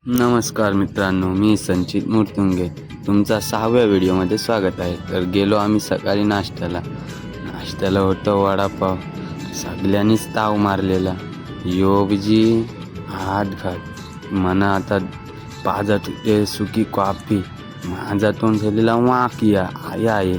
नमस्कार मित्रांनो, मी संचित मूर्तुंगे तुमचा 6व्या व्हिडिओमध्ये स्वागत आहे. तर गेलो आम्ही सकाळी नाश्त्याला होतं वडापाव. सगळ्यांनीच ताव मारलेला. योगजी हात मना आता पाजात होते सुकी कॉफी. माझा तोंड झालेला वाकिया आहे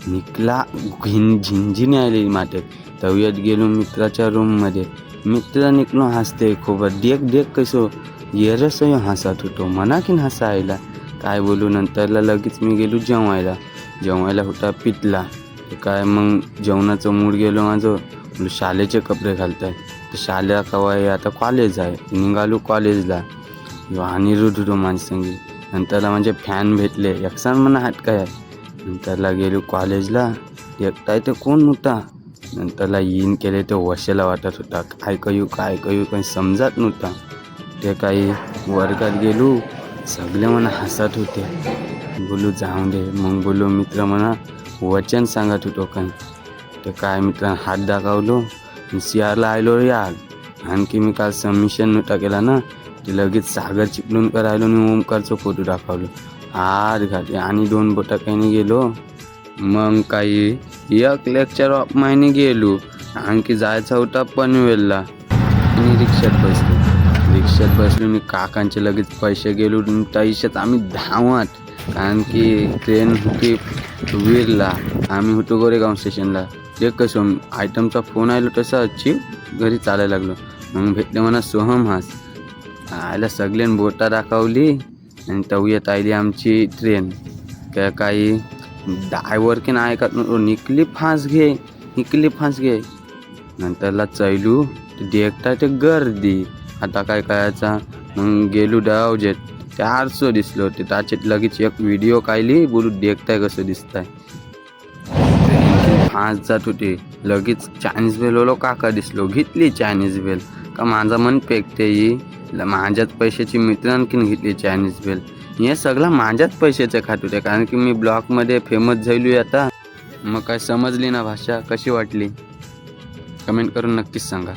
निकला झिंझिनी आली माटे. तव्यात गेलो मित्राच्या रूममध्ये. मित्र निकलो हसते खूप देख कसो येरस हसत होतो. मना की हसायला काय बोलू. नंतरला लगेच मी गेलो जेवायला होता पितला. काय मग जेवणाचं मूड गेलो माझं. शाळेचे कपडे घालताय तर शाळा कवाय आता कॉलेज आहे. निघालो कॉलेजला आणि रुडू माणसंगी. नंतरला म्हणजे फॅन भेटले एकसान म्हणा हात काय. नंतरला गेलो कॉलेजला. एकटाय तर कोण नव्हता. नंतरला येईन केले तर वशाला वाटत होता. काय करू काही समजत नव्हता. ते काही वर्गात गेलो सगळे म्हणा हसत होते. बोलू जाऊन दे. मग बोलू मित्र म्हणा वचन सांगत होतो काही. ते काय मित्रांनो हात दाखवलो सियारला आलो यार. आणखी मी काल सबमिशन नव्हता केला ना ते लगेच सागर चिपलून करायलो आणि ओमकारचं फोटो दाखवलो. हात घातले आणि 2 बोटा काही गेलो. मग काही एक लेक्चर ऑफ मायने गेलो. आणखी जायचा होता पनवेलला आणि रिक्षात बसलो आणि काकांचे लगेच पैसे गेलो. पैशात आम्ही धावत कारण की ट्रेन होती वीरला. आम्ही होतो गोरेगाव स्टेशनला. ते कसं आयटमचा फोन आलो तसा घरी चालायला लागलो. मग भेटले म्हणा सोहम हास आयला सगळ्यांनी बोटा दाखवली आणि तवयत आली आमची ट्रेन. त्या काही ड्रायव्हर की नाही ऐकत निकली फास घे. नंतरला चैलू देखता ते गर्दी आता काय करायचा. मग गेलो डावजेत 400 दिसलो ते त्याच्यात लगेच एक व्हिडिओ काढली. बोलू देखताय कसं दिसताय. फास जात होते लगेच चायनीज बेल ओलो काका दिसलो. घेतली चायनीज बेल का माझा मन पेकते माझ्याच पैशाची मित्र आणखीन घेतली चायनीज बेल. हे सगळं माझ्याच पैशाचं खात होते कारण की मी ब्लॉगमध्ये फेमस झालो आता. मग काय समजली ना भाषा कशी वाटली कमेंट करून नक्कीच सांगा.